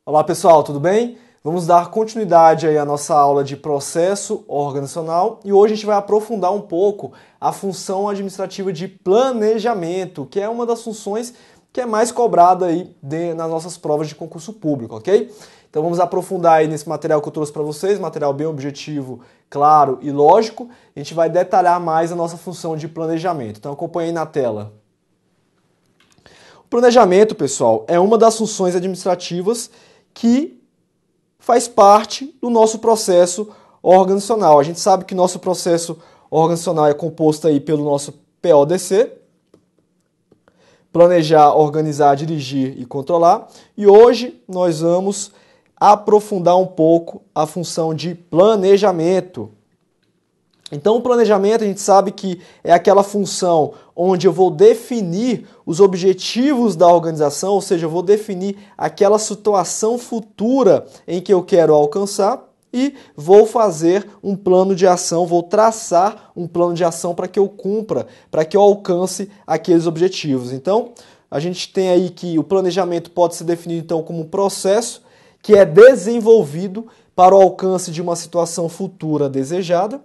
Olá pessoal, tudo bem? Vamos dar continuidade aí à nossa aula de processo organizacional e hoje a gente vai aprofundar um pouco a função administrativa de planejamento, que é uma das funções que é mais cobrada aí nas nossas provas de concurso público, ok? Então vamos aprofundar aí nesse material que eu trouxe para vocês, material bem objetivo, claro e lógico. A gente vai detalhar mais a nossa função de planejamento. Então acompanhe aí na tela. O planejamento, pessoal, é uma das funções administrativas que faz parte do nosso processo organizacional. A gente sabe que nosso processo organizacional é composto aí pelo nosso PODC, planejar, organizar, dirigir e controlar. E hoje nós vamos aprofundar um pouco a função de planejamento. Então, o planejamento a gente sabe que é aquela função onde eu vou definir os objetivos da organização, ou seja, eu vou definir aquela situação futura em que eu quero alcançar e vou fazer um plano de ação, vou traçar um plano de ação para que eu cumpra, para que eu alcance aqueles objetivos. Então, a gente tem aí que o planejamento pode ser definido então como um processo que é desenvolvido para o alcance de uma situação futura desejada,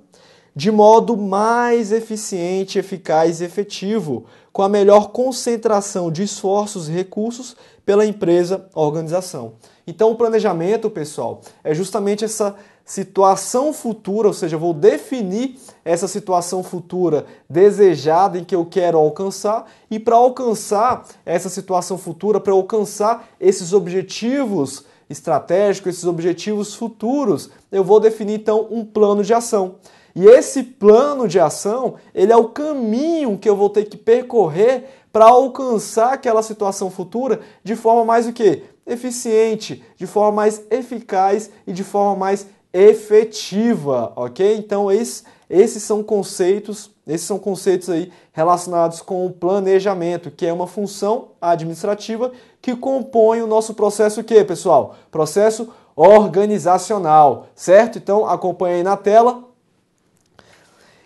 de modo mais eficiente, eficaz e efetivo, com a melhor concentração de esforços e recursos pela empresa ou organização. Então, o planejamento, pessoal, é justamente essa situação futura, ou seja, eu vou definir essa situação futura desejada em que eu quero alcançar e para alcançar essa situação futura, para alcançar esses objetivos estratégicos, esses objetivos futuros, eu vou definir, então, um plano de ação. E esse plano de ação, ele é o caminho que eu vou ter que percorrer para alcançar aquela situação futura de forma mais o quê? Eficiente, de forma mais eficaz e de forma mais efetiva, ok? Então esses são conceitos aí relacionados com o planejamento, que é uma função administrativa que compõe o nosso processo o quê, pessoal? Processo organizacional, certo? Então acompanhe aí na tela.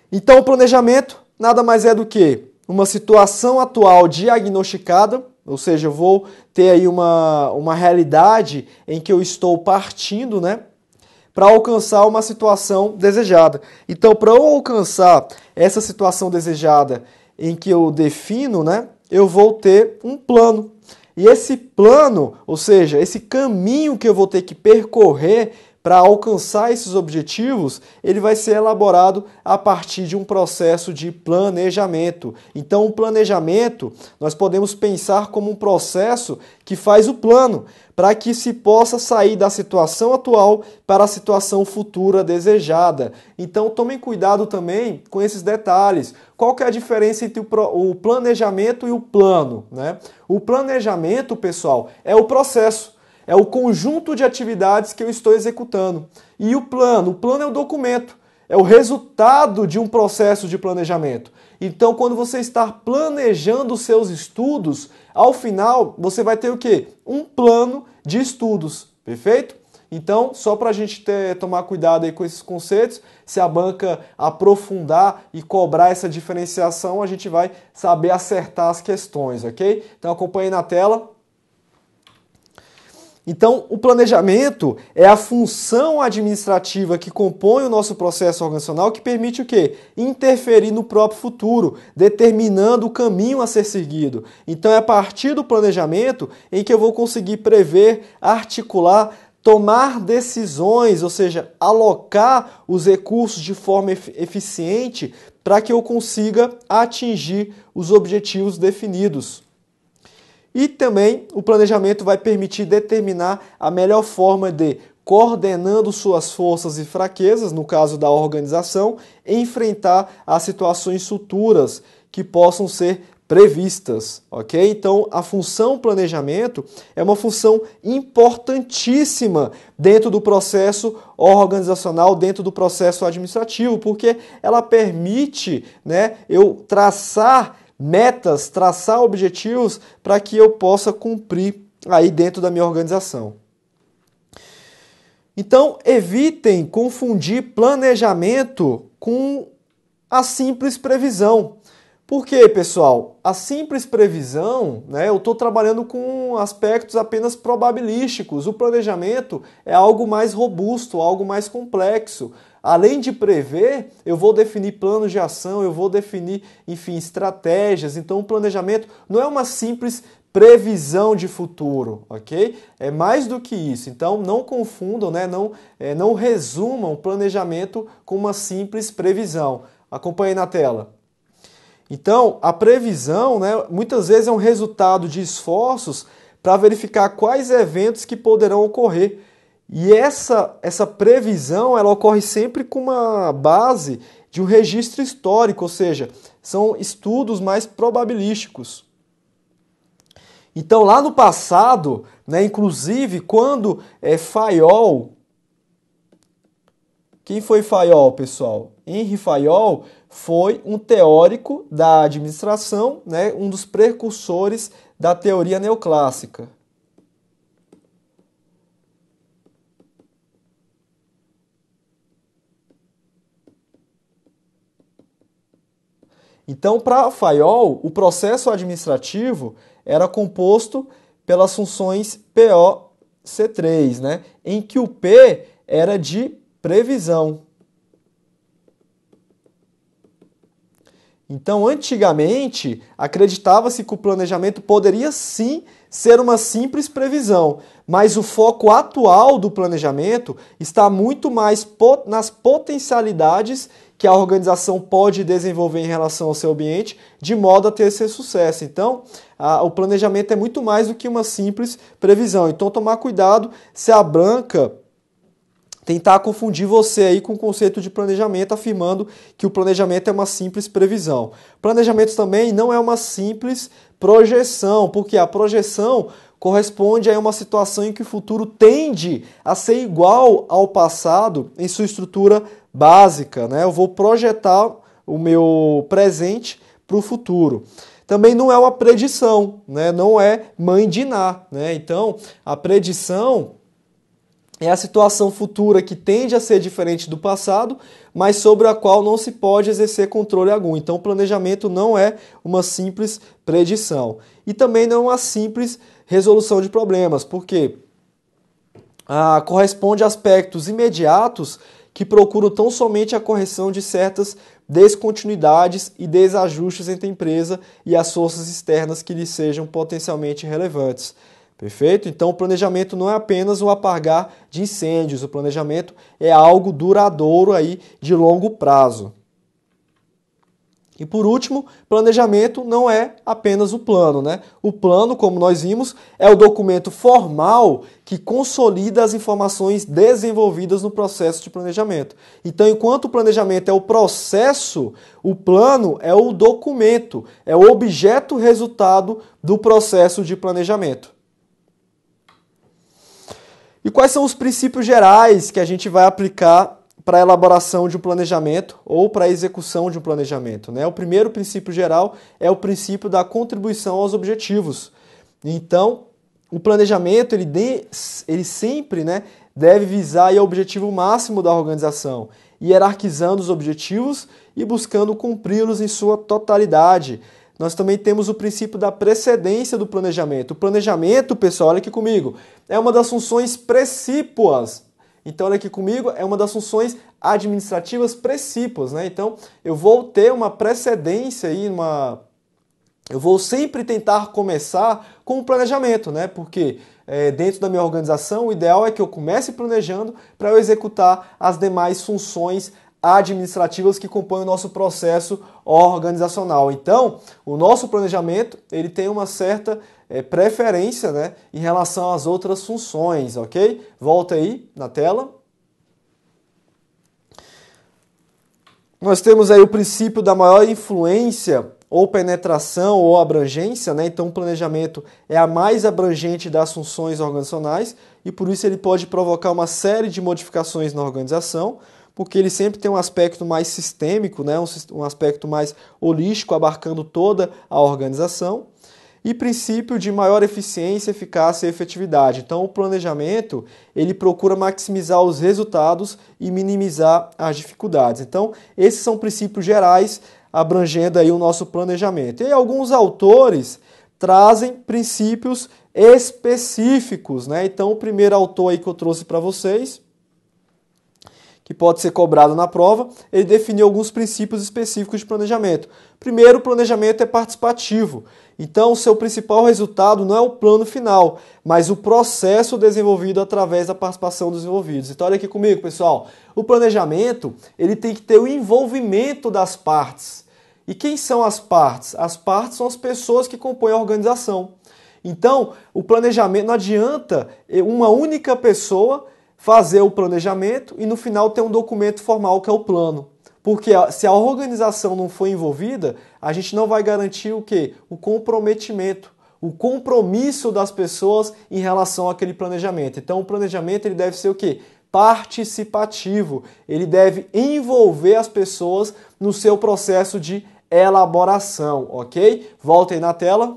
Então, o planejamento nada mais é do que uma situação atual diagnosticada, ou seja, eu vou ter aí uma realidade em que eu estou partindo, né, para alcançar uma situação desejada. Então, para eu alcançar essa situação desejada em que eu defino, né, eu vou ter um plano. E esse plano, ou seja, esse caminho que eu vou ter que percorrer para alcançar esses objetivos, ele vai ser elaborado a partir de um processo de planejamento. Então, o planejamento, nós podemos pensar como um processo que faz o plano, para que se possa sair da situação atual para a situação futura desejada. Então, tomem cuidado também com esses detalhes. Qual que é a diferença entre o planejamento e o plano, né? O planejamento, pessoal, é o processo. É o conjunto de atividades que eu estou executando. E o plano é o documento, é o resultado de um processo de planejamento. Então, quando você está planejando os seus estudos, ao final você vai ter o quê? Um plano de estudos, perfeito? Então, só para a gente tomar cuidado aí com esses conceitos, se a banca aprofundar e cobrar essa diferenciação, a gente vai saber acertar as questões, ok? Então, acompanhe na tela. Então, o planejamento é a função administrativa que compõe o nosso processo organizacional que permite o quê? Interferir no próprio futuro, determinando o caminho a ser seguido. Então, é a partir do planejamento em que eu vou conseguir prever, articular, tomar decisões, ou seja, alocar os recursos de forma eficiente para que eu consiga atingir os objetivos definidos. E também o planejamento vai permitir determinar a melhor forma de, coordenando suas forças e fraquezas, no caso da organização, enfrentar as situações futuras que possam ser previstas, ok? Então, a função planejamento é uma função importantíssima dentro do processo organizacional, dentro do processo administrativo, porque ela permite, né, eu traçar metas, traçar objetivos para que eu possa cumprir aí dentro da minha organização. Então, evitem confundir planejamento com a simples previsão, Por quê, pessoal? A simples previsão, né, eu estou trabalhando com aspectos apenas probabilísticos. O planejamento é algo mais robusto, algo mais complexo. Além de prever, eu vou definir planos de ação, eu vou definir, enfim, estratégias. Então, o planejamento não é uma simples previsão de futuro, ok? É mais do que isso. Então, não confundam, né, não resumam o planejamento com uma simples previsão. Acompanhe na tela. Então, a previsão, né, muitas vezes é um resultado de esforços para verificar quais eventos que poderão ocorrer. E essa previsão, ela ocorre sempre com uma base de um registro histórico, ou seja, são estudos mais probabilísticos. Então, lá no passado, né, inclusive, quando Fayol... Quem foi Fayol, pessoal? Henri Fayol foi um teórico da administração, né, um dos precursores da teoria neoclássica. Então, para Fayol, o processo administrativo era composto pelas funções PO-C3, né, em que o P era de previsão. Então, antigamente, acreditava-se que o planejamento poderia sim ser uma simples previsão, mas o foco atual do planejamento está muito mais nas potencialidades que a organização pode desenvolver em relação ao seu ambiente, de modo a ter esse sucesso. Então, o planejamento é muito mais do que uma simples previsão. Então, tomar cuidado se a banca tentar confundir você aí com o conceito de planejamento, afirmando que o planejamento é uma simples previsão. Planejamento também não é uma simples projeção, porque a projeção corresponde a uma situação em que o futuro tende a ser igual ao passado em sua estrutura básica, né? Eu vou projetar o meu presente para o futuro. Também não é uma predição, né? Não é mãe de Iná, né? Então, a predição é a situação futura que tende a ser diferente do passado, mas sobre a qual não se pode exercer controle algum. Então, o planejamento não é uma simples predição. E também não é uma simples resolução de problemas, porque corresponde a aspectos imediatos que procuram tão somente a correção de certas descontinuidades e desajustes entre a empresa e as forças externas que lhe sejam potencialmente relevantes. Perfeito? Então, o planejamento não é apenas o apagar de incêndios, o planejamento é algo duradouro aí de longo prazo. E por último, planejamento não é apenas o plano, né? O plano, como nós vimos, é o documento formal que consolida as informações desenvolvidas no processo de planejamento. Então, enquanto o planejamento é o processo, o plano é o documento, é o objeto resultado do processo de planejamento. E quais são os princípios gerais que a gente vai aplicar para a elaboração de um planejamento ou para a execução de um planejamento, né? O primeiro princípio geral é o princípio da contribuição aos objetivos. Então, o planejamento ele sempre, né, deve visar aí o objetivo máximo da organização, hierarquizando os objetivos e buscando cumpri-los em sua totalidade. Nós também temos o princípio da precedência do planejamento. O planejamento, pessoal, olha aqui comigo, é uma das funções precípuas. Então, olha aqui comigo, é uma das funções administrativas precípuas, né? Então, eu vou ter uma precedência aí, eu vou sempre tentar começar com o planejamento, né? Porque dentro da minha organização, o ideal é que eu comece planejando para eu executar as demais funções administrativas que compõem o nosso processo organizacional. Então, o nosso planejamento ele tem uma certa preferência, né, em relação às outras funções, ok? Volta aí na tela. Nós temos aí o princípio da maior influência ou penetração ou abrangência, né? Então, o planejamento é a mais abrangente das funções organizacionais e por isso ele pode provocar uma série de modificações na organização, porque ele sempre tem um aspecto mais sistêmico, né? Um aspecto mais holístico, abarcando toda a organização. E princípio de maior eficiência, eficácia e efetividade. Então, o planejamento, ele procura maximizar os resultados e minimizar as dificuldades. Então, esses são princípios gerais abrangendo aí o nosso planejamento. E alguns autores trazem princípios específicos, né? Então, o primeiro autor aí que eu trouxe para vocês, que pode ser cobrado na prova, ele definiu alguns princípios específicos de planejamento. Primeiro, o planejamento é participativo. Então, o seu principal resultado não é o plano final, mas o processo desenvolvido através da participação dos envolvidos. Então, olha aqui comigo, pessoal. O planejamento, ele tem que ter o envolvimento das partes. E quem são as partes? As partes são as pessoas que compõem a organização. Então, o planejamento, não adianta uma única pessoa fazer o planejamento e no final ter um documento formal que é o plano. Porque se a organização não for envolvida, a gente não vai garantir o quê? O comprometimento, o compromisso das pessoas em relação àquele planejamento. Então, o planejamento ele deve ser o quê? Participativo. Ele deve envolver as pessoas no seu processo de elaboração, ok? Voltem na tela.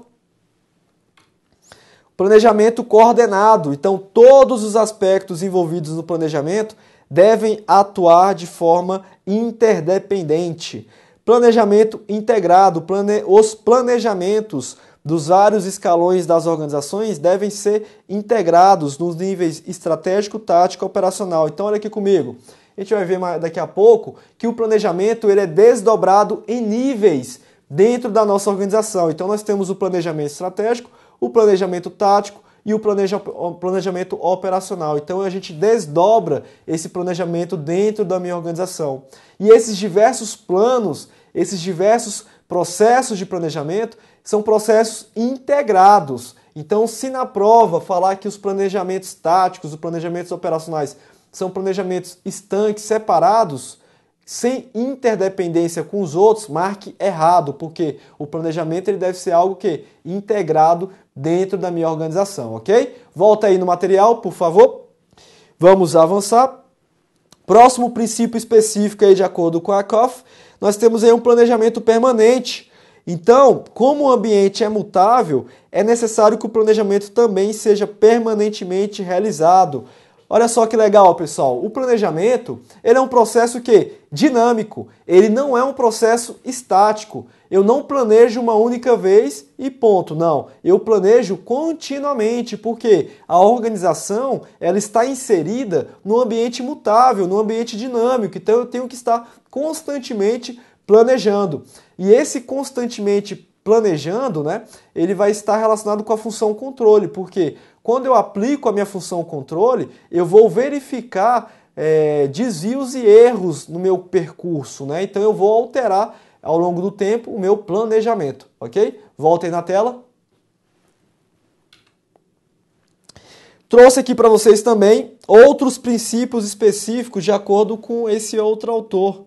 Planejamento coordenado. Então, todos os aspectos envolvidos no planejamento devem atuar de forma interdependente. Planejamento integrado. Os planejamentos dos vários escalões das organizações devem ser integrados nos níveis estratégico, tático e operacional. Então, olha aqui comigo. A gente vai ver daqui a pouco que o planejamento ele é desdobrado em níveis dentro da nossa organização. Então, nós temos o planejamento estratégico, o planejamento tático e o planejamento operacional. Então, a gente desdobra esse planejamento dentro da minha organização. E esses diversos planos, esses diversos processos de planejamento são processos integrados. Então, se na prova falar que os planejamentos táticos, os planejamentos operacionais são planejamentos estanques, separados, sem interdependência com os outros, marque errado, porque o planejamento ele deve ser algo que integrado dentro da minha organização, ok? Volta aí no material, por favor. Vamos avançar. Próximo princípio específico aí de acordo com a COF, nós temos aí um planejamento permanente. Então, como o ambiente é mutável, é necessário que o planejamento também seja permanentemente realizado. Olha só que legal, pessoal. O planejamento, ele é um processo dinâmico. Ele não é um processo estático. Eu não planejo uma única vez e ponto. Não, eu planejo continuamente, porque a organização ela está inserida no ambiente mutável, no ambiente dinâmico. Então eu tenho que estar constantemente planejando. E esse constantemente planejando, né, ele vai estar relacionado com a função controle, porque quando eu aplico a minha função controle, eu vou verificar desvios e erros no meu percurso, né? Então eu vou alterar ao longo do tempo o meu planejamento, ok? Voltem na tela. Trouxe aqui para vocês também outros princípios específicos de acordo com esse outro autor,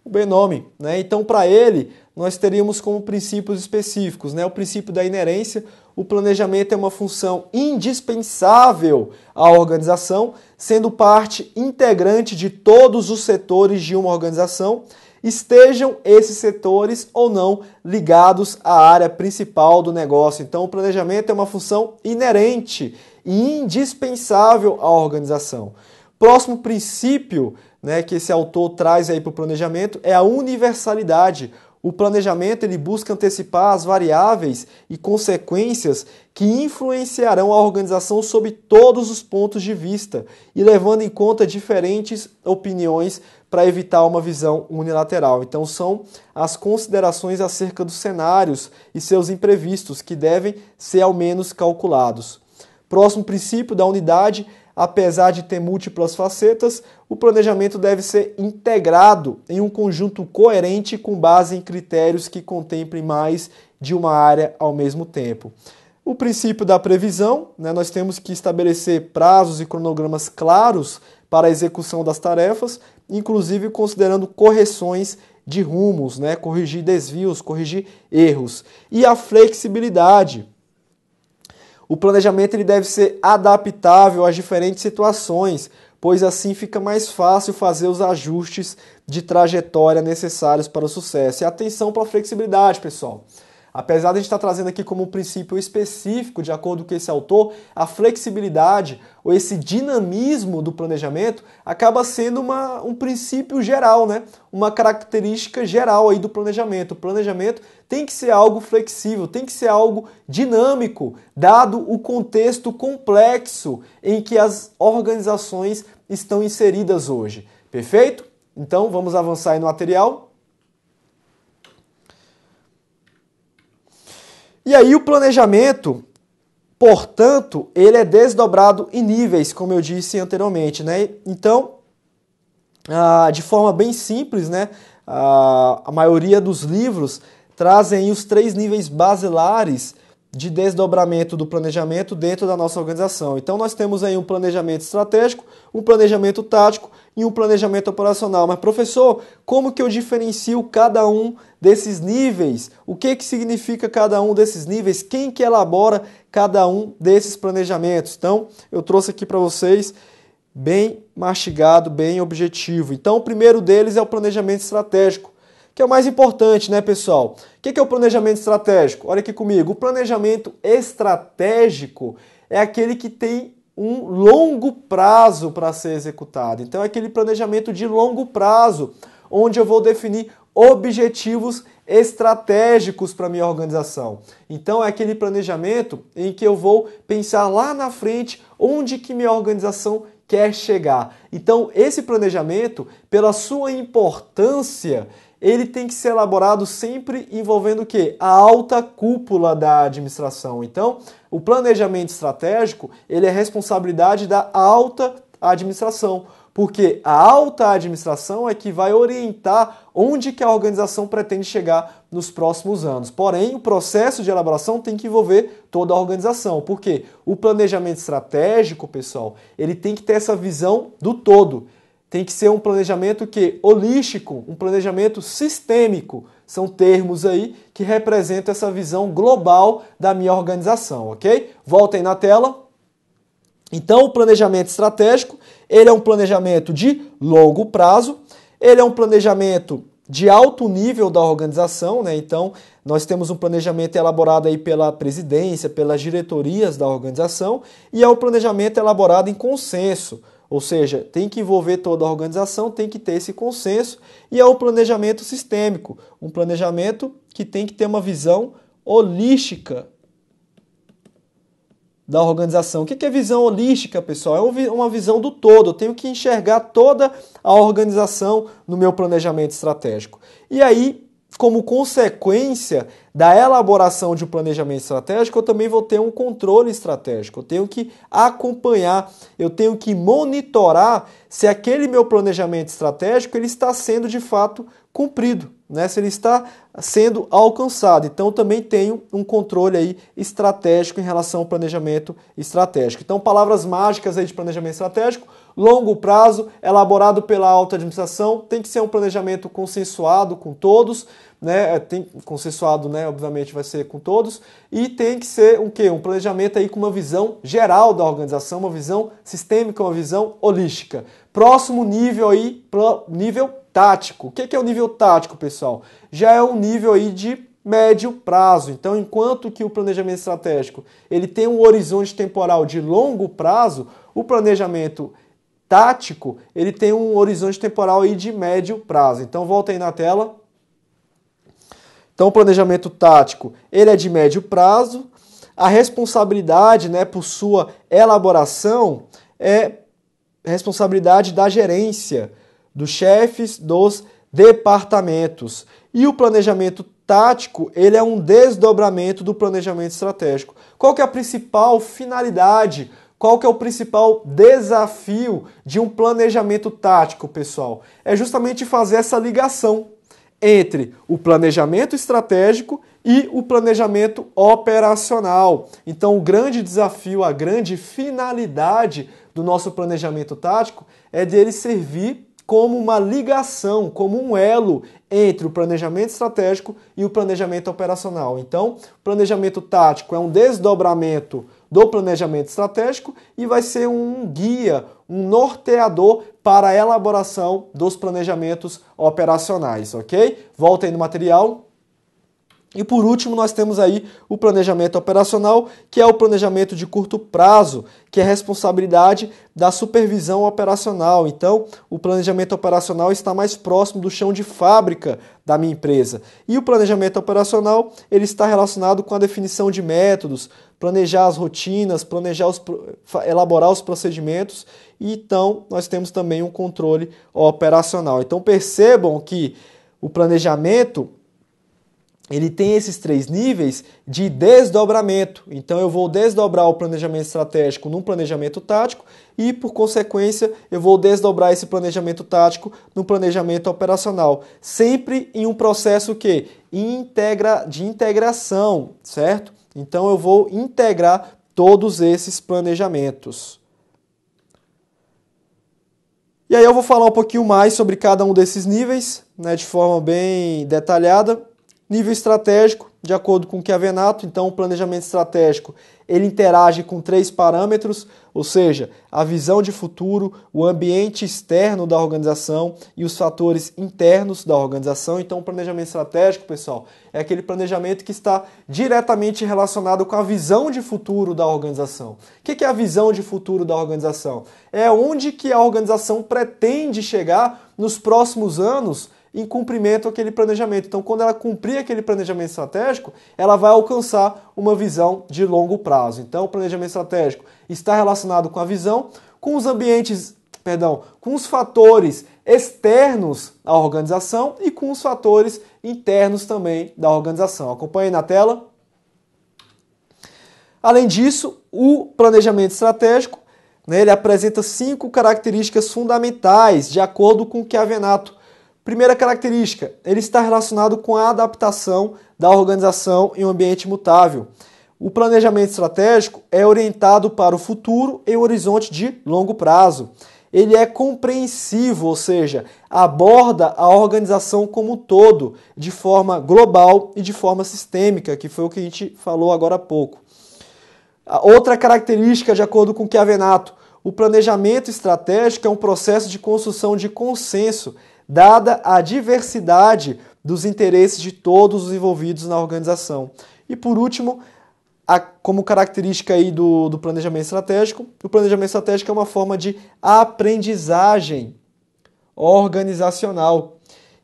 o Benome, né? Então, para ele, nós teríamos como princípios específicos, né? O princípio da inerência. O planejamento é uma função indispensável à organização, sendo parte integrante de todos os setores de uma organização, estejam esses setores ou não ligados à área principal do negócio. Então, o planejamento é uma função inerente e indispensável à organização. Próximo princípio, né, que esse autor traz aí para o planejamento é a universalidade. O planejamento ele busca antecipar as variáveis e consequências que influenciarão a organização sob todos os pontos de vista e levando em conta diferentes opiniões para evitar uma visão unilateral. Então são as considerações acerca dos cenários e seus imprevistos que devem ser ao menos calculados. Próximo princípio da unidade. Apesar de ter múltiplas facetas, o planejamento deve ser integrado em um conjunto coerente com base em critérios que contemplem mais de uma área ao mesmo tempo. O princípio da previsão, né, nós temos que estabelecer prazos e cronogramas claros para a execução das tarefas, inclusive considerando correções de rumos, né, corrigir desvios, corrigir erros. E a flexibilidade. O planejamento ele deve ser adaptável às diferentes situações, pois assim fica mais fácil fazer os ajustes de trajetória necessários para o sucesso. E atenção para a flexibilidade, pessoal. Apesar de a gente estar trazendo aqui como um princípio específico, de acordo com esse autor, a flexibilidade ou esse dinamismo do planejamento acaba sendo um princípio geral, né? Uma característica geral aí do planejamento. O planejamento tem que ser algo flexível, tem que ser algo dinâmico, dado o contexto complexo em que as organizações estão inseridas hoje. Perfeito? Então, vamos avançar aí no material. E aí o planejamento, portanto, ele é desdobrado em níveis, como eu disse anteriormente, né? Então, de forma bem simples, né? A maioria dos livros trazem os 3 níveis basilares de desdobramento do planejamento dentro da nossa organização. Então, nós temos aí um planejamento estratégico, um planejamento tático e um planejamento operacional. Mas, professor, como que eu diferencio cada um desses níveis? O que significa cada um desses níveis? Quem que elabora cada um desses planejamentos? Então, eu trouxe aqui para vocês bem mastigado, bem objetivo. Então, o primeiro deles é o planejamento estratégico, que é o mais importante, né, pessoal? O que é o planejamento estratégico? Olha aqui comigo. O planejamento estratégico é aquele que tem um longo prazo para ser executado. Então, é aquele planejamento de longo prazo, onde eu vou definir objetivos estratégicos para a minha organização. Então, é aquele planejamento em que eu vou pensar lá na frente onde que minha organização quer chegar. Então, esse planejamento, pela sua importância, ele tem que ser elaborado sempre envolvendo o quê? A alta cúpula da administração. Então, o planejamento estratégico, ele é responsabilidade da alta administração, porque a alta administração é que vai orientar onde que a organização pretende chegar nos próximos anos. Porém, o processo de elaboração tem que envolver toda a organização, porque o planejamento estratégico, pessoal, ele tem que ter essa visão do todo. Tem que ser um planejamento holístico, um planejamento sistêmico. São termos aí que representam essa visão global da minha organização, ok? Voltem na tela. Então, o planejamento estratégico, ele é um planejamento de longo prazo, ele é um planejamento de alto nível da organização, né? Então, nós temos um planejamento elaborado aí pela presidência, pelas diretorias da organização, e é um planejamento elaborado em consenso. Ou seja, tem que envolver toda a organização, tem que ter esse consenso, e é um planejamento sistêmico, um planejamento que tem que ter uma visão holística da organização. O que é visão holística, pessoal? É uma visão do todo, eu tenho que enxergar toda a organização no meu planejamento estratégico. E aí, como consequência da elaboração de um planejamento estratégico, eu também vou ter um controle estratégico. Eu tenho que acompanhar, eu tenho que monitorar se aquele meu planejamento estratégico ele está sendo de fato cumprido, né? Se ele está sendo alcançado. Então, eu também tenho um controle aí estratégico em relação ao planejamento estratégico. Então, palavras mágicas aí de planejamento estratégico: longo prazo, elaborado pela alta administração, tem que ser um planejamento consensuado com todos, né? Consensuado, né? Obviamente vai ser com todos, e tem que ser um planejamento aí com uma visão geral da organização, uma visão sistêmica, uma visão holística. Próximo nível aí, nível tático. O que é o nível tático, pessoal? Já é um nível aí de médio prazo. Então, enquanto que o planejamento estratégico ele tem um horizonte temporal de longo prazo, o planejamento tático ele tem um horizonte temporal aí de médio prazo. Então, volta aí na tela. Então, o planejamento tático ele é de médio prazo. A responsabilidade, né, por sua elaboração é responsabilidade da gerência, dos chefes dos departamentos. E o planejamento tático, ele é um desdobramento do planejamento estratégico. Qual que é a principal finalidade? Qual que é o principal desafio de um planejamento tático, pessoal? É justamente fazer essa ligação entre o planejamento estratégico e o planejamento operacional. Então, o grande desafio, a grande finalidade do nosso planejamento tático é dele servir como uma ligação, como um elo entre o planejamento estratégico e o planejamento operacional. Então, o planejamento tático é um desdobramento do planejamento estratégico e vai ser um guia, um norteador para a elaboração dos planejamentos operacionais, ok? Volta aí no material. E por último, nós temos aí o planejamento operacional, que é o planejamento de curto prazo, que é responsabilidade da supervisão operacional. Então, o planejamento operacional está mais próximo do chão de fábrica da minha empresa. E o planejamento operacional, ele está relacionado com a definição de métodos, planejar as rotinas, elaborar os procedimentos, e então nós temos também um controle operacional. Então, percebam que o planejamento ele tem esses 3 níveis de desdobramento. Então eu vou desdobrar o planejamento estratégico num planejamento tático e, por consequência, eu vou desdobrar esse planejamento tático no planejamento operacional. Sempre em um processo que? De integração, certo? Então eu vou integrar todos esses planejamentos. E aí eu vou falar um pouquinho mais sobre cada um desses níveis, né, de forma bem detalhada. Nível estratégico, de acordo com o Chiavenato, então o planejamento estratégico, ele interage com 3 parâmetros, ou seja, a visão de futuro, o ambiente externo da organização e os fatores internos da organização. Então o planejamento estratégico, pessoal, é aquele planejamento que está diretamente relacionado com a visão de futuro da organização. O que é a visão de futuro da organização? É onde que a organização pretende chegar nos próximos anos em cumprimento àquele planejamento. Então, quando ela cumprir aquele planejamento estratégico, ela vai alcançar uma visão de longo prazo. Então, o planejamento estratégico está relacionado com a visão, com os com os fatores externos à organização e com os fatores internos também da organização. Acompanhe na tela. Além disso, o planejamento estratégico, né, ele apresenta 5 características fundamentais, de acordo com o Chiavenato. Primeira característica, ele está relacionado com a adaptação da organização em um ambiente mutável. O planejamento estratégico é orientado para o futuro em um horizonte de longo prazo. Ele é compreensivo, ou seja, aborda a organização como um todo, de forma global e de forma sistêmica, que foi o que a gente falou agora há pouco. A outra característica, de acordo com Chiavenato, o planejamento estratégico é um processo de construção de consenso, dada a diversidade dos interesses de todos os envolvidos na organização. E por último, como característica aí do planejamento estratégico, o planejamento estratégico é uma forma de aprendizagem organizacional,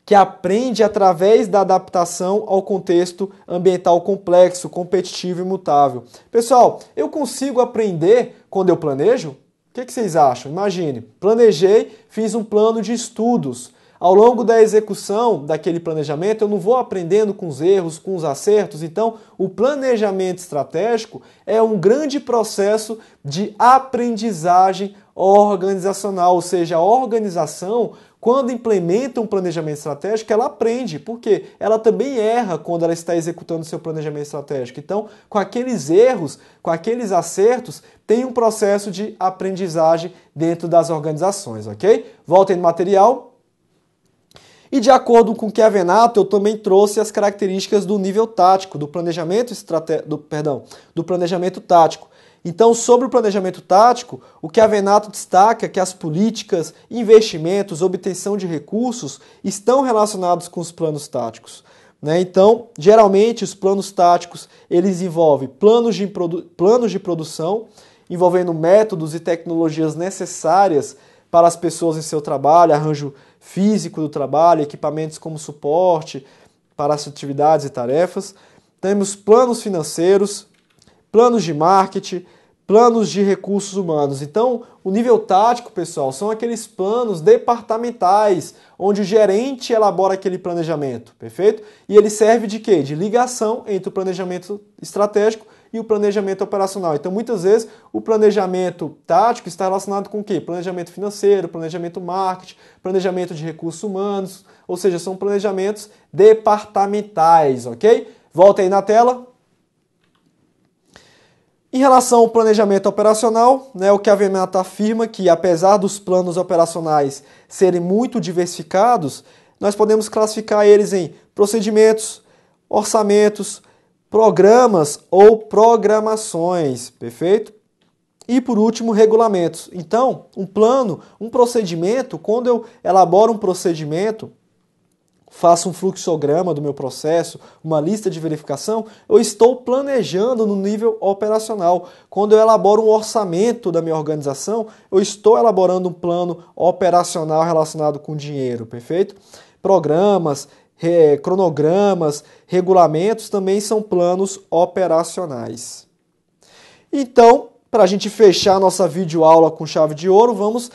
que aprende através da adaptação ao contexto ambiental complexo, competitivo e mutável. Pessoal, eu consigo aprender quando eu planejo? O que vocês acham? Imagine, planejei, fiz um plano de estudos. Ao longo da execução daquele planejamento, eu não vou aprendendo com os erros, com os acertos. Então, o planejamento estratégico é um grande processo de aprendizagem organizacional, ou seja, a organização, quando implementa um planejamento estratégico, ela aprende, porque ela também erra quando ela está executando seu planejamento estratégico. Então, com aqueles erros, com aqueles acertos, tem um processo de aprendizagem dentro das organizações, ok? Voltem no material. E de acordo com o Chiavenato, eu também trouxe as características do nível tático, do planejamento tático. Então, sobre o planejamento tático, o Chiavenato destaca que as políticas, investimentos, obtenção de recursos estão relacionados com os planos táticos. Né? Então, geralmente, os planos táticos eles envolvem planos de produção, envolvendo métodos e tecnologias necessárias para as pessoas em seu trabalho, arranjo físico do trabalho, equipamentos como suporte para as atividades e tarefas. Temos planos financeiros, planos de marketing, planos de recursos humanos. Então, o nível tático, pessoal, são aqueles planos departamentais, onde o gerente elabora aquele planejamento, perfeito? E ele serve de quê? De ligação entre o planejamento estratégico e o planejamento operacional. Então, muitas vezes, o planejamento tático está relacionado com o quê? Planejamento financeiro, planejamento marketing, planejamento de recursos humanos, ou seja, são planejamentos departamentais, ok? Volta aí na tela. Em relação ao planejamento operacional, né, o Chiavenato afirma que, apesar dos planos operacionais serem muito diversificados, nós podemos classificar eles em procedimentos, orçamentos, programas ou programações, perfeito? E, por último, regulamentos. Então, um plano, um procedimento, quando eu elaboro um procedimento, faço um fluxograma do meu processo, uma lista de verificação, eu estou planejando no nível operacional. Quando eu elaboro um orçamento da minha organização, eu estou elaborando um plano operacional relacionado com dinheiro, perfeito? Programas, cronogramas, regulamentos também são planos operacionais. Então, para a gente fechar a nossa videoaula com chave de ouro, vamos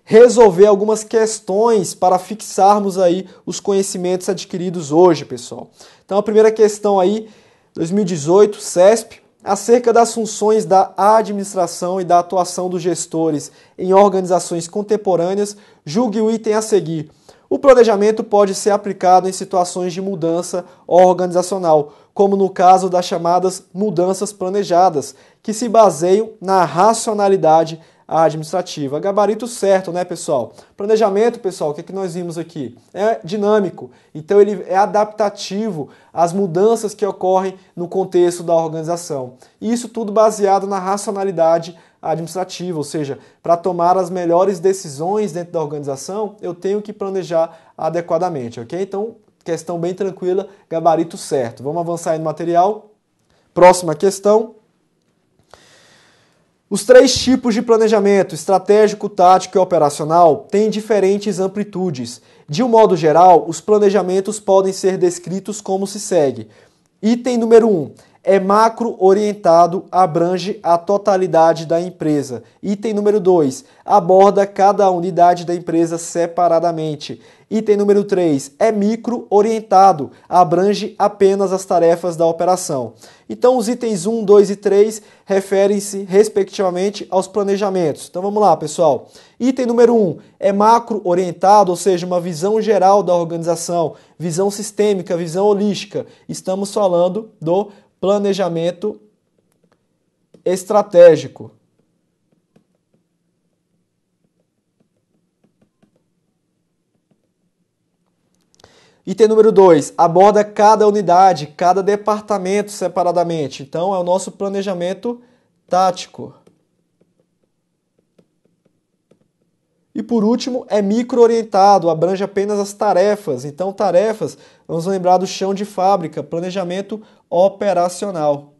resolver algumas questões para fixarmos aí os conhecimentos adquiridos hoje, pessoal. Então, a primeira questão aí, 2018, CESP, acerca das funções da administração e da atuação dos gestores em organizações contemporâneas, julgue o item a seguir. O planejamento pode ser aplicado em situações de mudança organizacional, como no caso das chamadas mudanças planejadas, que se baseiam na racionalidade administrativa. Gabarito certo, né, pessoal? Planejamento, pessoal, o que nós vimos aqui? É dinâmico, então ele é adaptativo às mudanças que ocorrem no contexto da organização. E isso tudo baseado na racionalidade administrativa, ou seja, para tomar as melhores decisões dentro da organização, eu tenho que planejar adequadamente, ok? Então, questão bem tranquila, gabarito certo. Vamos avançar aí no material. Próxima questão. Os 3 tipos de planejamento, estratégico, tático e operacional, têm diferentes amplitudes. De um modo geral, os planejamentos podem ser descritos como se segue. Item número 1. É macro-orientado, abrange a totalidade da empresa. Item número 2. Aborda cada unidade da empresa separadamente. Item número 3. É micro-orientado, abrange apenas as tarefas da operação. Então, os itens 1, 2 e 3 referem-se, respectivamente, aos planejamentos. Então, vamos lá, pessoal. Item número 1. É macro-orientado, ou seja, uma visão geral da organização, visão sistêmica, visão holística. Estamos falando do planejamento estratégico. Item número 2, aborda cada unidade, cada departamento separadamente. Então, é o nosso planejamento tático. E por último, é micro-orientado, abrange apenas as tarefas. Então, tarefas, vamos lembrar do chão de fábrica, planejamento operacional.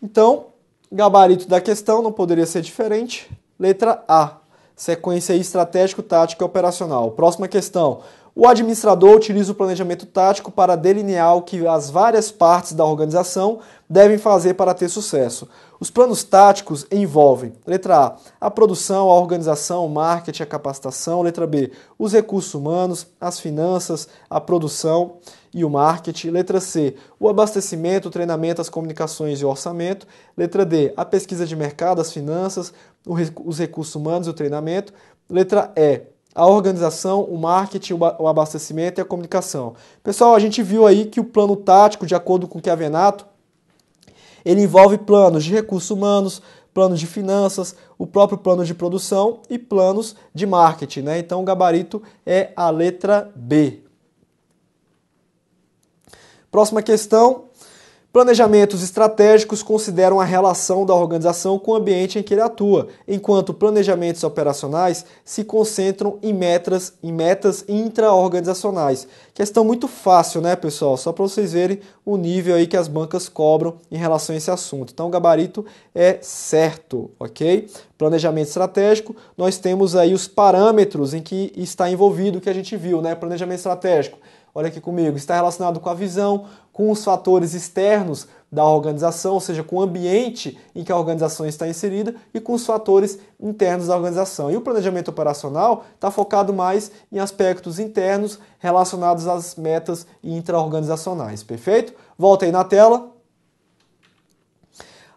Então, gabarito da questão não poderia ser diferente. Letra A, sequência estratégico, tático e operacional. Próxima questão. O administrador utiliza o planejamento tático para delinear o que as várias partes da organização devem fazer para ter sucesso. Os planos táticos envolvem, letra A produção, a organização, o marketing, a capacitação. Letra B, os recursos humanos, as finanças, a produção e o marketing. Letra C, o abastecimento, o treinamento, as comunicações e o orçamento. Letra D, a pesquisa de mercado, as finanças, os recursos humanos e o treinamento. Letra E, a organização, o marketing, o abastecimento e a comunicação. Pessoal, a gente viu aí que o plano tático, de acordo com o Chiavenato, ele envolve planos de recursos humanos, planos de finanças, o próprio plano de produção e planos de marketing, né? Então, o gabarito é a letra B. Próxima questão. Planejamentos estratégicos consideram a relação da organização com o ambiente em que ele atua, enquanto planejamentos operacionais se concentram em metas intra-organizacionais. Questão muito fácil, né, pessoal? Só para vocês verem o nível aí que as bancas cobram em relação a esse assunto. Então, o gabarito é certo, ok? Planejamento estratégico, nós temos aí os parâmetros em que está envolvido o que a gente viu, né? Planejamento estratégico. Olha aqui comigo, está relacionado com a visão, com os fatores externos da organização, ou seja, com o ambiente em que a organização está inserida e com os fatores internos da organização. E o planejamento operacional está focado mais em aspectos internos relacionados às metas intra-organizacionais, perfeito? Volta aí na tela.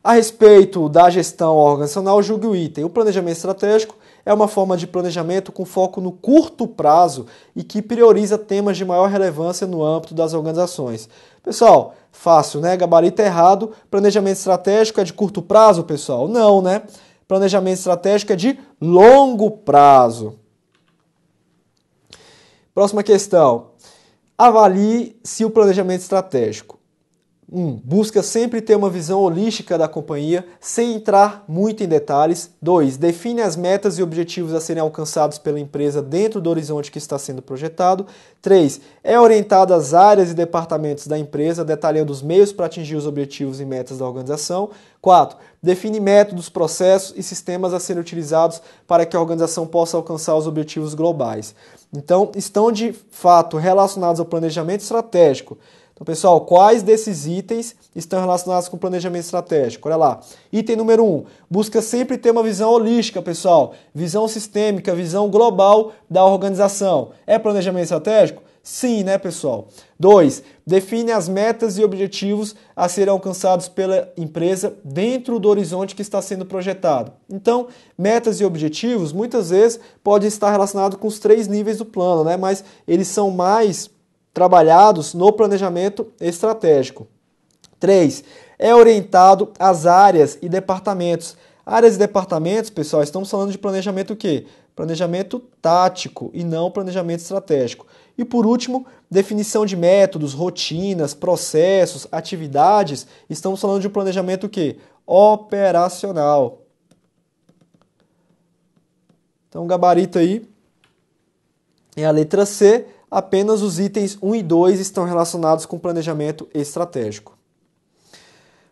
A respeito da gestão organizacional, julgue o item. O planejamento estratégico é uma forma de planejamento com foco no curto prazo e que prioriza temas de maior relevância no âmbito das organizações. Pessoal, fácil, né? Gabarito errado. Planejamento estratégico é de curto prazo, pessoal? Não, né? Planejamento estratégico é de longo prazo. Próxima questão. Avalie se o planejamento estratégico Busca sempre ter uma visão holística da companhia, sem entrar muito em detalhes. 2. Define as metas e objetivos a serem alcançados pela empresa dentro do horizonte que está sendo projetado. 3. É orientado às áreas e departamentos da empresa, detalhando os meios para atingir os objetivos e metas da organização. 4. Define métodos, processos e sistemas a serem utilizados para que a organização possa alcançar os objetivos globais. Então, estão de fato relacionados ao planejamento estratégico. Então, pessoal, quais desses itens estão relacionados com o planejamento estratégico? Olha lá. Item número 1. Busca sempre ter uma visão holística, pessoal. Visão sistêmica, visão global da organização. É planejamento estratégico? Sim, né, pessoal? 2. Define as metas e objetivos a serem alcançados pela empresa dentro do horizonte que está sendo projetado. Então, metas e objetivos, muitas vezes, podem estar relacionados com os 3 níveis do plano, né? Mas eles são mais trabalhados no planejamento estratégico. 3. É orientado às áreas e departamentos. Áreas e departamentos, pessoal, estamos falando de planejamento o quê? Planejamento tático e não planejamento estratégico. E por último, definição de métodos, rotinas, processos, atividades. Estamos falando de um planejamento o quê? Operacional. Então, o gabarito aí é a letra C. Apenas os itens 1 e 2 estão relacionados com planejamento estratégico.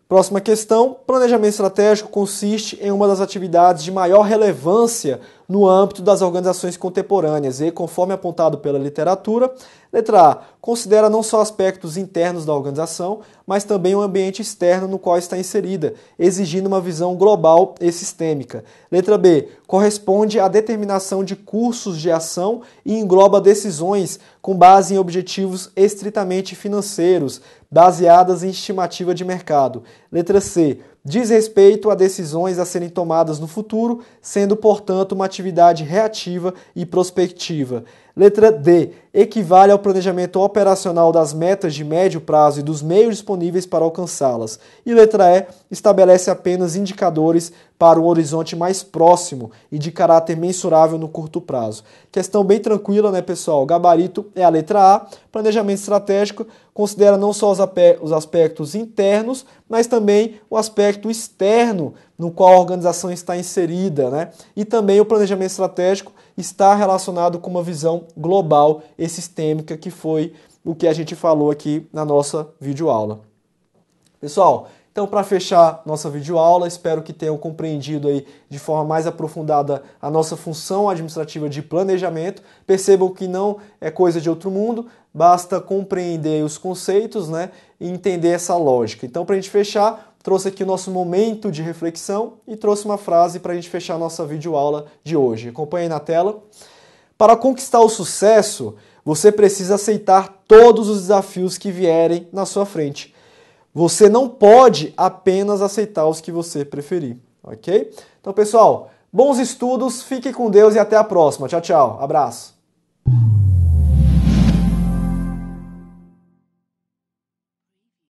Próxima questão. Planejamento estratégico consiste em uma das atividades de maior relevância no âmbito das organizações contemporâneas e, conforme apontado pela literatura, letra A, considera não só aspectos internos da organização, mas também o ambiente externo no qual está inserida, exigindo uma visão global e sistêmica. Letra B, corresponde à determinação de cursos de ação e engloba decisões com base em objetivos estritamente financeiros, baseadas em estimativa de mercado. Letra C, diz respeito a decisões a serem tomadas no futuro, sendo, portanto, uma atividade reativa e prospectiva. Letra D, equivale ao planejamento operacional das metas de médio prazo e dos meios disponíveis para alcançá-las. E letra E, estabelece apenas indicadores para um horizonte mais próximo e de caráter mensurável no curto prazo. Questão bem tranquila, né, pessoal? O gabarito é a letra A. Planejamento estratégico considera não só os aspectos internos, mas também o aspecto externo no qual a organização está inserida, né? E também o planejamento estratégico está relacionado com uma visão global e sistêmica, que foi o que a gente falou aqui na nossa videoaula. Pessoal, então para fechar nossa videoaula, espero que tenham compreendido aí de forma mais aprofundada a nossa função administrativa de planejamento. Percebam que não é coisa de outro mundo, basta compreender os conceitos, né, e entender essa lógica. Então, para a gente fechar, trouxe aqui o nosso momento de reflexão e trouxe uma frase para a gente fechar a nossa videoaula de hoje. Acompanhe aí na tela. Para conquistar o sucesso, você precisa aceitar todos os desafios que vierem na sua frente. Você não pode apenas aceitar os que você preferir, ok? Então, pessoal, bons estudos, fiquem com Deus e até a próxima. Tchau, tchau. Abraço.